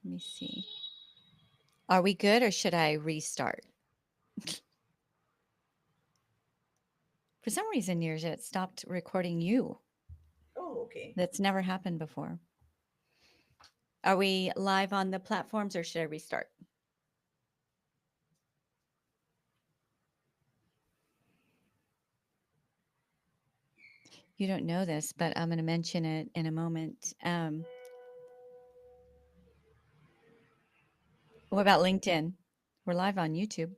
Let me see. Are we good or should I restart? For some reason, Neerja, it stopped recording you. Oh, okay. That's never happened before. Are we live on the platforms or should I restart? You don't know this, but I'm going to mention it in a moment. What about LinkedIn? We're live on YouTube,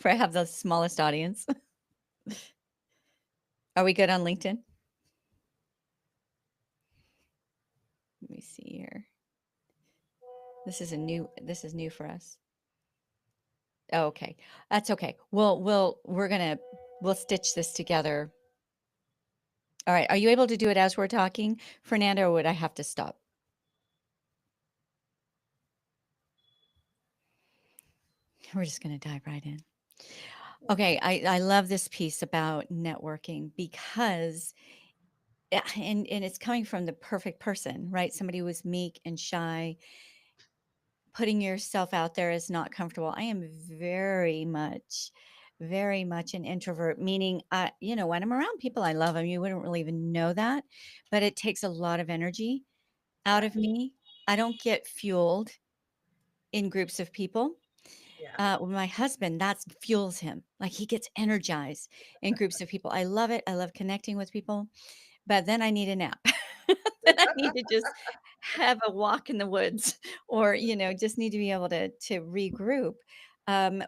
where I have the smallest audience. Are we good on LinkedIn? Let me see here. This is new for us. Oh, okay. That's okay. We'll stitch this together. All right. Are you able to do it as we're talking, Fernanda, or would I have to stop? We're just going to dive right in. Okay. I love this piece about networking because yeah, and it's coming from the perfect person, right? Somebody who is meek and shy, putting yourself out there is not comfortable. I am very much an introvert, meaning, when I'm around people I love them, you wouldn't really even know that, but it takes a lot of energy out Right. of me. I don't get fueled in groups of people. Yeah. With my husband, that fuels him. Like he gets energized in groups of people. I love it. I love connecting with people, but then I need a nap. Then I need to just have a walk in the woods or, just need to be able to regroup,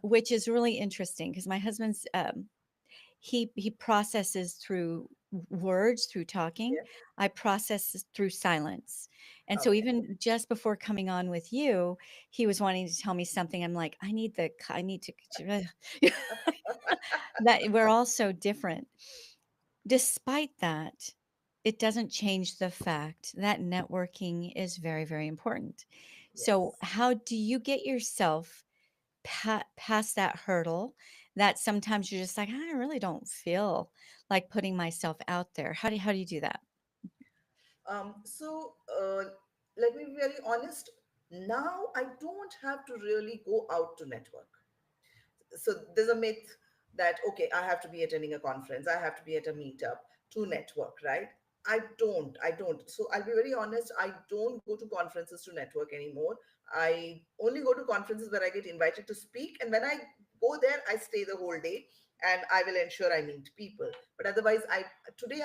which is really interesting because my husband's he processes through words, through talking. Yeah. I process through silence. And so Okay. even just before coming on with you, he was wanting to tell me something. I'm like, I need to that we're all so different. Despite that, it doesn't change the fact that networking is very, very important. So, Yes. how do you get yourself past that hurdle that sometimes you're just like, I really don't feel like putting myself out there? How do you do that? So let me be very honest. Now I don't have to really go out to network. So there's a myth that okay, I have to be attending a conference, I have to be at a meetup to network, right? I don't. So I'll be very honest, I don't go to conferences to network anymore. I only go to conferences where I get invited to speak, and when I go there I stay the whole day, and I will ensure I meet people. But otherwise, I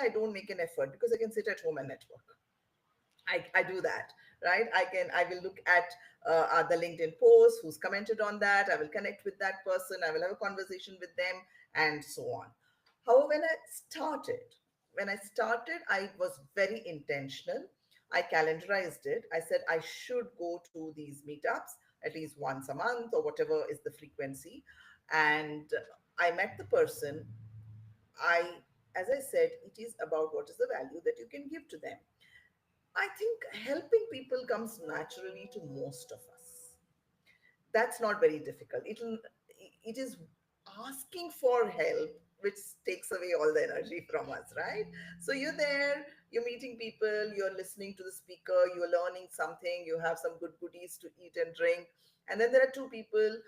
don't make an effort because I can sit at home and network. I do that, right? I will look at the LinkedIn post, who's commented on that. I will connect with that person. I will have a conversation with them, and so on. However, when I started, I was very intentional. I calendarized it. I said I should go to these meetups at least once a month or whatever is the frequency. And I met the person. I, as I said, it is about what is the value that you can give to them. I think helping people comes naturally to most of us. That's not very difficult. It is asking for help which takes away all the energy from us, right? So you're there, you're meeting people, you're listening to the speaker, you're learning something, you have some good goodies to eat and drink, and then there are two people.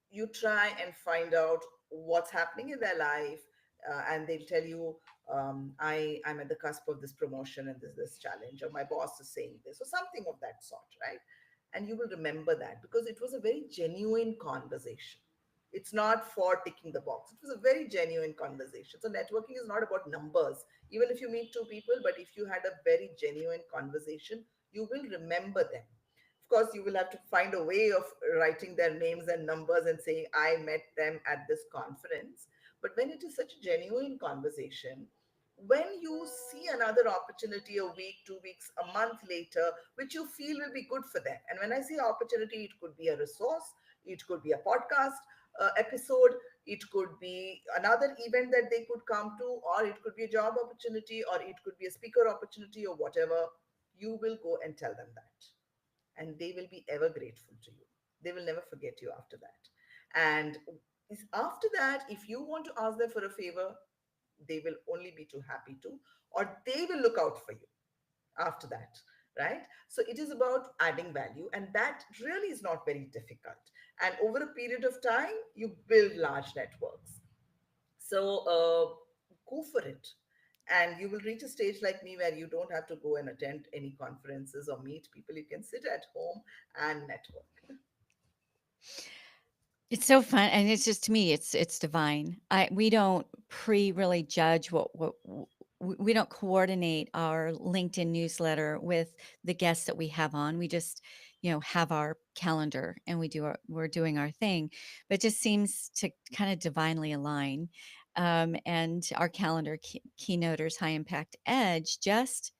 You try and find out what's happening in their life, and they'll tell you, I'm at the cusp of this promotion and this challenge, or my boss is saying this, or something of that sort, right? And you will remember that because it was a very genuine conversation. It's not for ticking the box. It was a very genuine conversation. So networking is not about numbers, even if you meet two people, but if you had a very genuine conversation, you will remember them. Of course, you will have to find a way of writing their names and numbers and saying, I met them at this conference. But when it is such a genuine conversation, when you see another opportunity a week, 2 weeks, a month later, which you feel will be good for them. And when I say opportunity, it could be a resource, it could be a podcast episode, it could be another event that they could come to, or it could be a job opportunity, or it could be a speaker opportunity, or whatever. You will go and tell them that, and they will be ever grateful to you. They will never forget you after that. And after that, if you want to ask them for a favor, they will only be too happy to, or they will look out for you after that, right? So it is about adding value, and that really is not very difficult. And over a period of time, you build large networks. So go for it. And you will reach a stage like me where you don't have to go and attend any conferences or meet people. You can sit at home and network. It's so fun, and it's just to me, it's divine. I We don't really judge we don't coordinate our LinkedIn newsletter with the guests that we have on. We just, have our calendar and we're doing our thing, but it just seems to kind of divinely align. And our calendar keynoters, high impact edge, just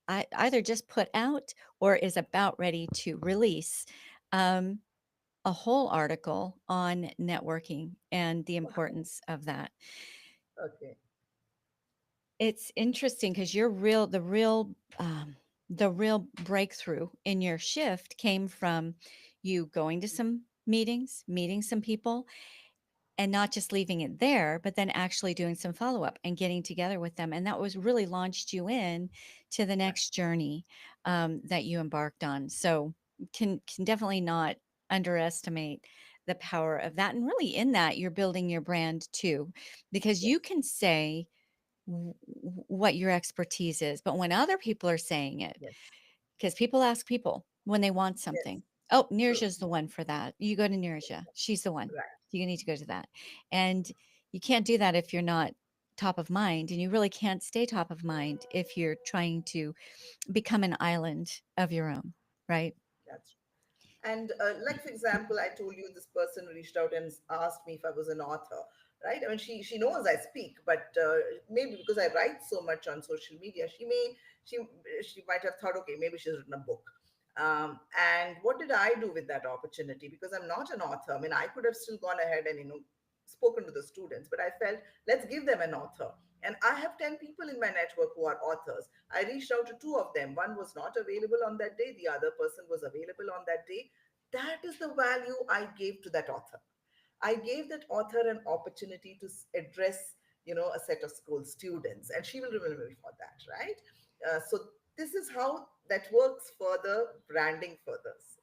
either just put out or is about ready to release. Um, a whole article on networking and the importance of that. Okay. It's interesting because the real breakthrough in your shift came from you going to some meetings, meeting some people, and not just leaving it there, but then actually doing some follow up and getting together with them. And that was really launched you in to the Right. next journey that you embarked on. So can definitely not underestimate the power of that. And really, in that, you're building your brand too, because you Yes. can say what your expertise is, but when other people are saying it, Yes. because people ask people when they want Yes. something. Oh, True. Neeraja's the one for that. You go to Neeraja. She's the one. Right. You need to go to that. And you can't do that if you're not top of mind. And you really can't stay top of mind if you're trying to become an island of your own, right? That's And like for example, I told you this person reached out and asked me if I was an author, right? I mean, she knows I speak, but maybe because I write so much on social media, she she might have thought, okay, maybe she's written a book. And what did I do with that opportunity? Because I'm not an author. I mean, I could have still gone ahead and spoken to the students, but I felt let's give them an author. And I have 10 people in my network who are authors. I reached out to two of them. One was not available on that day, the other person was available on that day. That is the value I gave to that author. I gave that author an opportunity to address, a set of school students, and she will remember me for that, right? So this is how that works further, branding furthers.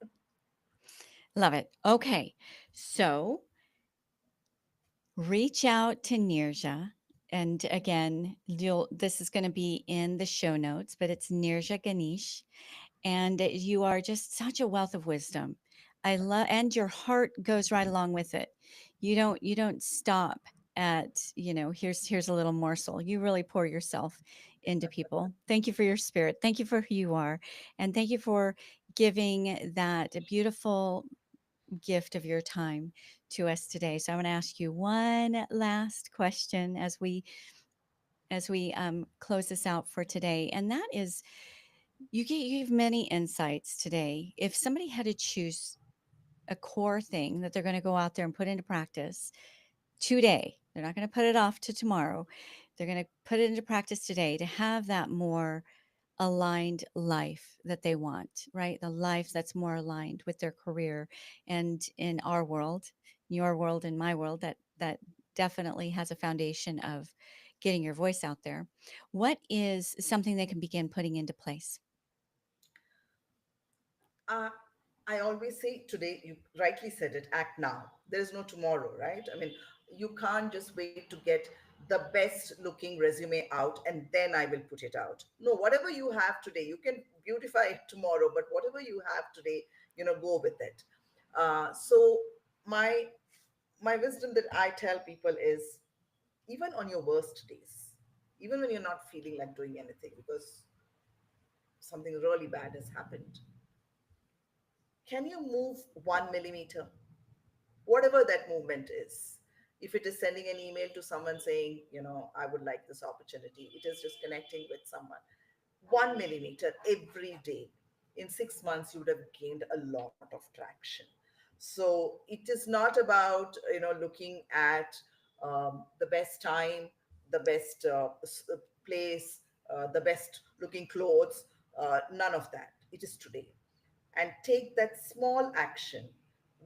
Love it. Okay. So reach out to Neerja. And again, this is going to be in the show notes, but it's Neeraja Ganesh, and you are just such a wealth of wisdom. I love, and your heart goes right along with it. You don't stop at, here's a little morsel. You really pour yourself into people. Thank you for your spirit. Thank you for who you are, and thank you for giving that beautiful gift of your time to us today. So I want to ask you one last question as we close this out for today, and that is, you gave many insights today. If somebody had to choose a core thing that they're going to go out there and put into practice today, they're not going to put it off to tomorrow. They're going to put it into practice today to have that more aligned life that they want, right? The life that's more aligned with their career. And in our world, your world and my world, that definitely has a foundation of getting your voice out there. What is something they can begin putting into place? uh, I always say today, you rightly said it, act now. There is no tomorrow, right? I mean, you can't just wait to get the best looking resume out and then I will put it out. No, whatever you have today, you can beautify it tomorrow, but whatever you have today, go with it. So my my wisdom that I tell people is, even on your worst days, even when you're not feeling like doing anything because something really bad has happened, can you move 1 millimeter? Whatever that movement is. If it is sending an email to someone saying, I would like this opportunity, it is just connecting with someone. 1 millimeter every day. In 6 months, you would have gained a lot of traction. So it is not about, looking at the best time, the best place, the best looking clothes, none of that. It is today, and take that small action,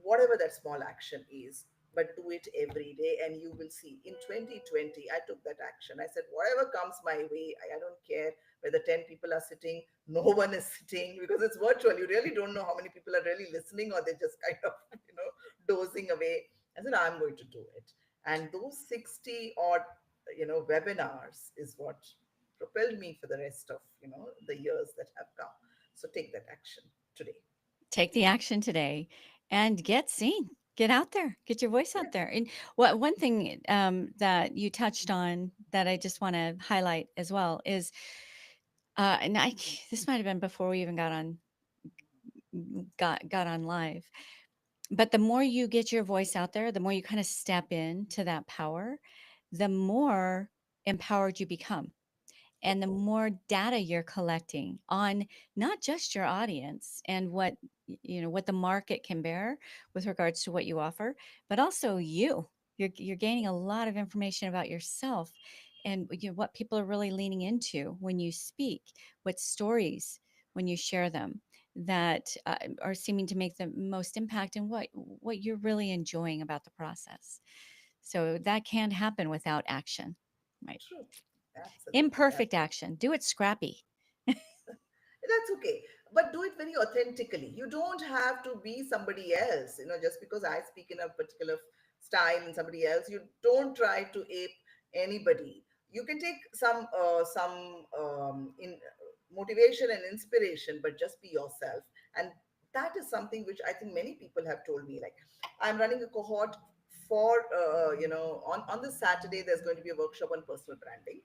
whatever that small action is, but do it every day. And you will see in 2020, I took that action. I said, whatever comes my way, I don't care where the 10 people are sitting, no one is sitting because it's virtual. You really don't know how many people are really listening or they're just kind of, dozing away. I said, I'm going to do it. And those 60 odd, webinars is what propelled me for the rest of, the years that have come. So take that action today. Take the action today and get seen. Get out there. Get your voice out there. And what one thing that you touched on that I just want to highlight as well is, and this might have been before we even got on live. But the more you get your voice out there, the more you kind of step into that power, the more empowered you become and the more data you're collecting on not just your audience and what the market can bear with regards to what you offer, but also you're gaining a lot of information about yourself and what people are really leaning into when you speak, what stories when you share them that are seeming to make the most impact, and what you're really enjoying about the process. So that can't happen without action, right? True. Absolutely. Imperfect action. Do it scrappy. That's okay, but do it very authentically. You don't have to be somebody else, just because I speak in a particular style and somebody else, you don't try to ape anybody. You can take some in motivation and inspiration, but just be yourself. And that is something which I think many people have told me, like, I'm running a cohort for on this Saturday there's going to be a workshop on personal branding,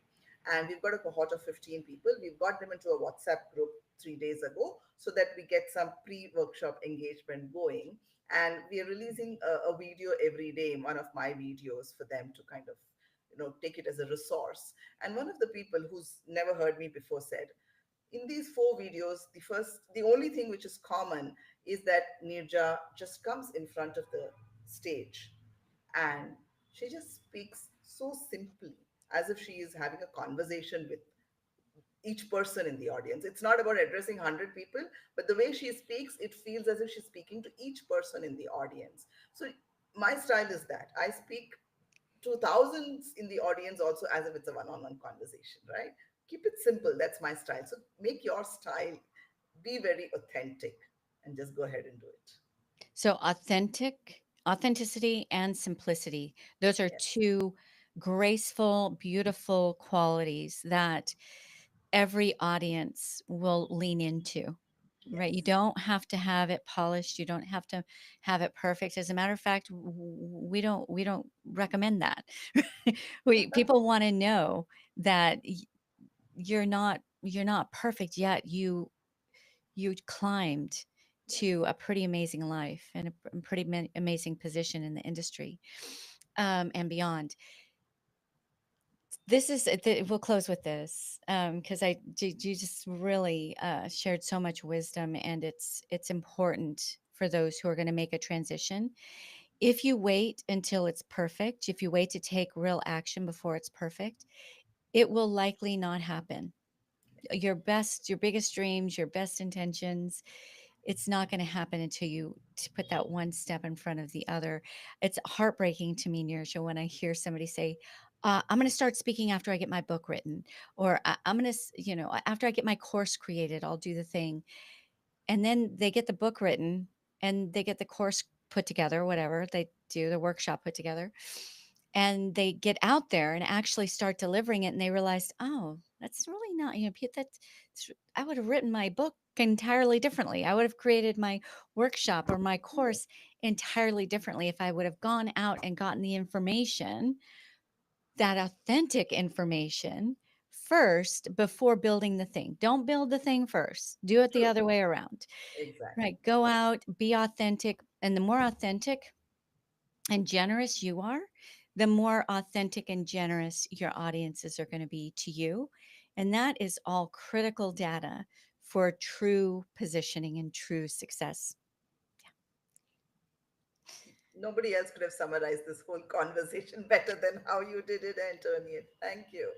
and we've got a cohort of 15 people. We've got them into a WhatsApp group 3 days ago so that we get some pre-workshop engagement going. And we are releasing a video every day, one of my videos, for them to kind of take it as a resource. And one of the people who's never heard me before said, in these 4 videos, the only thing which is common is that Nirja just comes in front of the stage and she just speaks so simply, as if she is having a conversation with each person in the audience. It's not about addressing 100 people, but the way she speaks, it feels as if she's speaking to each person in the audience. So my style is that I speak to thousands in the audience also as if it's a one-on-one conversation, right? Keep it simple. That's my style. So make your style be very authentic and just go ahead and do it. So authenticity and simplicity. Those are Yes. two graceful, beautiful qualities that every audience will lean into. Right? You Yes. don't have to have it polished. You don't have to have it perfect. As a matter of fact, we don't recommend that. We people want to know that you're not perfect yet. You climbed to a pretty amazing life and a pretty amazing position in the industry, and beyond. We'll close with this, because you just really shared so much wisdom, and it's important for those who are going to make a transition. If you wait until it's perfect, if you wait to take real action before it's perfect, it will likely not happen. Your biggest dreams, your best intentions, it's not going to happen until you put that one step in front of the other. It's heartbreaking to me, Neeraja, when I hear somebody say, I'm going to start speaking after I get my book written, or I'm going to, after I get my course created, I'll do the thing. And then they get the book written and they get the course put together, whatever they do, the workshop put together, and they get out there and actually start delivering it, and they realize, oh, that's really not, I would have written my book entirely differently. I would have created my workshop or my course entirely differently if I would have gone out and gotten the information, that authentic information, first before building the thing. Don't build the thing first. Do it the True. other way around. Exactly. Right? Go out, be authentic, and the more authentic and generous you are, the more authentic and generous your audiences are going to be to you. And that is all critical data for true positioning and true success. Nobody else could have summarized this whole conversation better than how you did it, Antoniette. Thank you.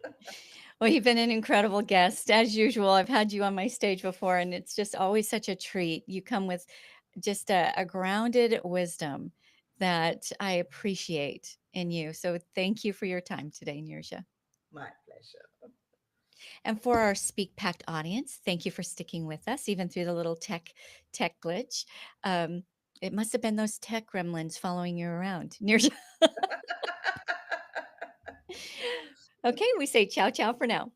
Well, you've been an incredible guest. As usual, I've had you on my stage before, and it's just always such a treat. You come with just a grounded wisdom that I appreciate in you. So thank you for your time today, Neerja. My pleasure. And for our Speak Packed audience, thank you for sticking with us, even through the little tech glitch. Um, it must have been those tech gremlins following you around. Okay, we say ciao, ciao for now.